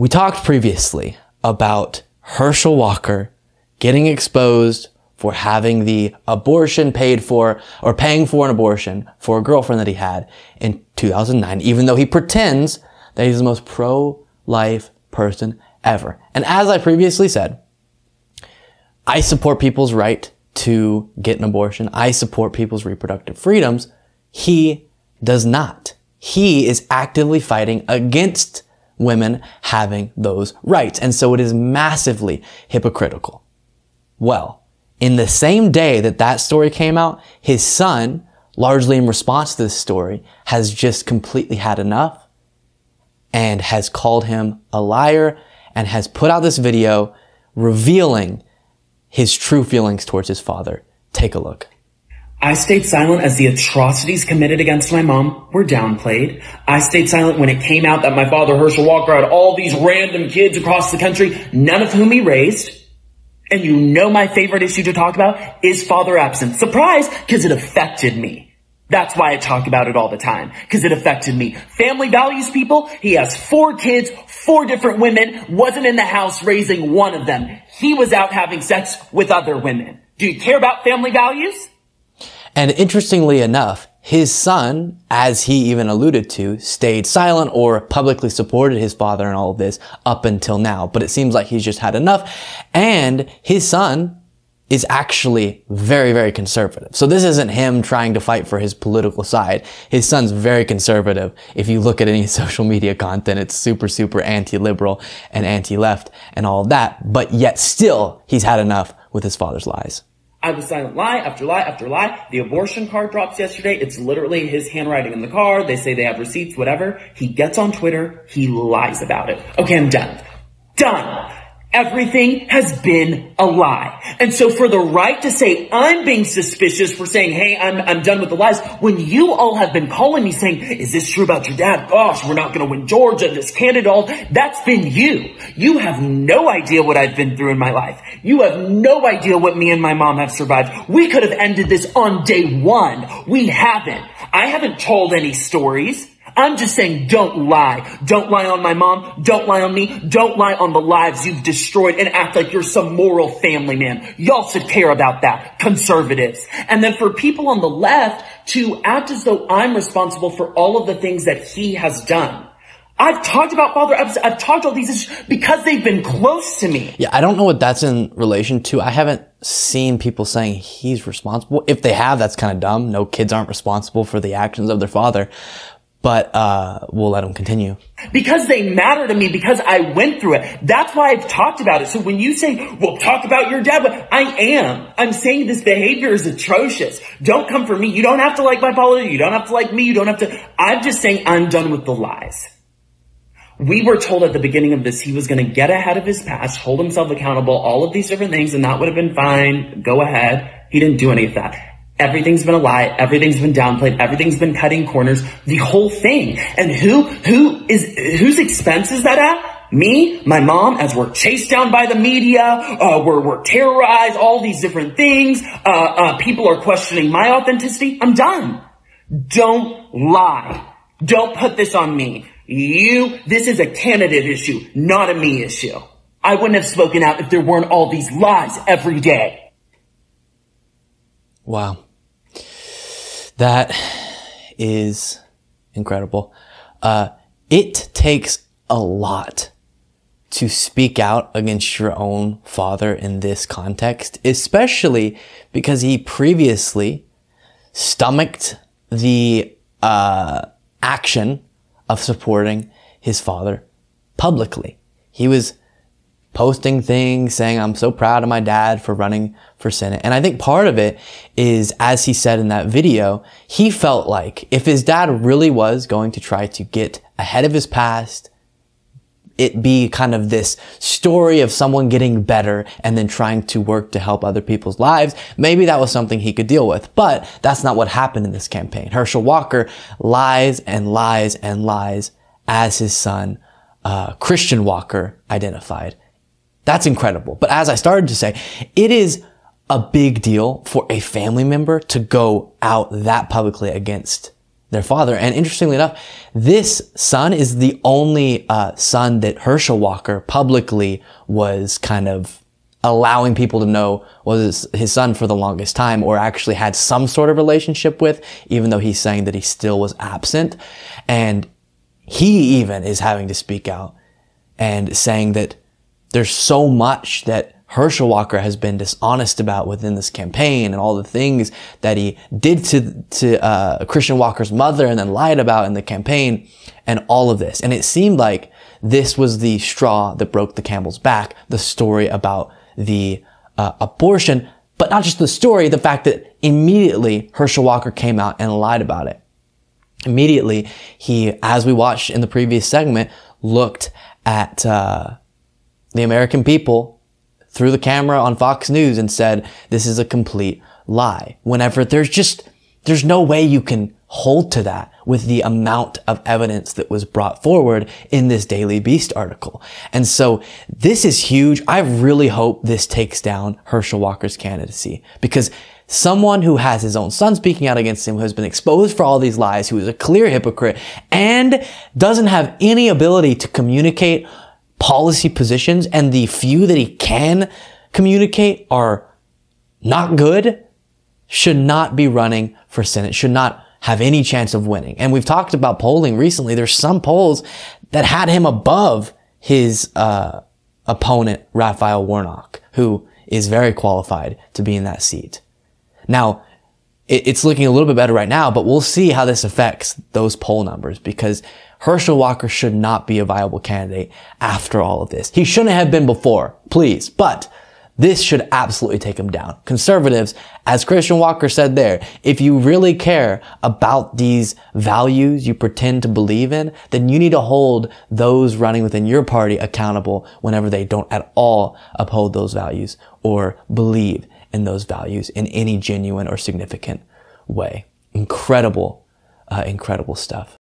We talked previously about Herschel Walker getting exposed for having the abortion paid for, or paying for an abortion for a girlfriend that he had in 2009, even though he pretends that he's the most pro-life person ever. And as I previously said, I support people's right to get an abortion. I support people's reproductive freedoms. He does not. He is actively fighting against women having those rights. And so it is massively hypocritical. Well, in the same day that that story came out, his son, largely in response to this story, has just completely had enough and has called him a liar and has put out this video revealing his true feelings towards his father. Take a look. I stayed silent as the atrocities committed against my mom were downplayed. I stayed silent when it came out that my father, Herschel Walker, had all these random kids across the country, none of whom he raised. And you know my favorite issue to talk about is father absence. Surprise, because it affected me. That's why I talk about it all the time, because it affected me. Family values, people. He has 4 kids, 4 different women, wasn't in the house raising one of them. He was out having sex with other women. Do you care about family values? And interestingly enough, his son, as he even alluded to, stayed silent or publicly supported his father in all of this up until now. But it seems like he's just had enough. And his son is actually very, very conservative. So this isn't him trying to fight for his political side. His son's very conservative. If you look at any social media content, it's super, super anti-liberal and anti-left and all of that. But yet still, he's had enough with his father's lies. I was silent lie after lie after lie. The abortion card drops yesterday. It's literally his handwriting in the card. They say they have receipts, whatever. He gets on Twitter. He lies about it. Okay, I'm done. Done. Everything has been a lie. And so for the right to say I'm being suspicious for saying, hey, I'm done with the lies, when you all have been calling me saying, is this true about your dad? Gosh, we're not going to win Georgia, this candidate, all that's been you. You have no idea what I've been through in my life. You have no idea what me and my mom have survived. We could have ended this on day 1. We haven't. I haven't told any stories. I'm just saying, don't lie. Don't lie on my mom. Don't lie on me. Don't lie on the lives you've destroyed and act like you're some moral family man. Y'all should care about that, conservatives. And then for people on the left to act as though I'm responsible for all of the things that he has done. I've talked about father absence. I've talked all these issues because they've been close to me. Yeah, I don't know what that's in relation to. I haven't seen people saying he's responsible. If they have, that's kind of dumb. No, kids aren't responsible for the actions of their father. But we'll let him continue. Because they matter to me, because I went through it. That's why I've talked about it. So when you say, well, talk about your dad, but I am. I'm saying this behavior is atrocious. Don't come for me. You don't have to like my politics. You don't have to like me. You don't have to. I'm just saying I'm done with the lies. We were told at the beginning of this he was going to get ahead of his past, hold himself accountable, all of these different things, and that would have been fine. Go ahead. He didn't do any of that. Everything's been a lie. Everything's been downplayed. Everything's been cutting corners. The whole thing. And whose expense is that at? Me, my mom, as we're chased down by the media, we're terrorized, all these different things. People are questioning my authenticity. I'm done. Don't lie. Don't put this on me. This is a candidate issue, not a me issue. I wouldn't have spoken out if there weren't all these lies every day. Wow. That is incredible. It takes a lot to speak out against your own father in this context, especially because he previously stomached the action of supporting his father publicly. He was posting things saying, I'm so proud of my dad for running for Senate. And I think part of it is, as he said in that video, he felt like if his dad really was going to try to get ahead of his past, it be kind of this story of someone getting better and then trying to work to help other people's lives, maybe that was something he could deal with. But that's not what happened in this campaign. Herschel Walker lies and lies and lies, as his son, Christian Walker, identified. That's incredible. But as I started to say, it is a big deal for a family member to go out that publicly against their father. And interestingly enough, this son is the only son that Herschel Walker publicly was kind of allowing people to know was his son for the longest time, or actually had some sort of relationship with, even though he's saying that he still was absent. And he even is having to speak out and saying that there's so much that Herschel Walker has been dishonest about within this campaign, and all the things that he did to Christian Walker's mother and then lied about in the campaign, and all of this. And it seemed like this was the straw that broke the camel's back, the story about the abortion, but not just the story, the fact that immediately Herschel Walker came out and lied about it. Immediately, he, as we watched in the previous segment, looked at the American people through the camera on Fox News and said, this is a complete lie. Whenever there's no way you can hold to that with the amount of evidence that was brought forward in this Daily Beast article. And so this is huge. I really hope this takes down Herschel Walker's candidacy, because someone who has his own son speaking out against him, who has been exposed for all these lies, who is a clear hypocrite and doesn't have any ability to communicate policy positions, and the few that he can communicate are not good, should not be running for Senate, should not have any chance of winning. And we've talked about polling recently. There's some polls that had him above his opponent, Raphael Warnock, who is very qualified to be in that seat. Now, it's looking a little bit better right now, but we'll see how this affects those poll numbers, because Herschel Walker should not be a viable candidate after all of this. He shouldn't have been before, please, but this should absolutely take him down. Conservatives, as Christian Walker said there, if you really care about these values you pretend to believe in, then you need to hold those running within your party accountable whenever they don't at all uphold those values or believe in those values in any genuine or significant way. Incredible stuff.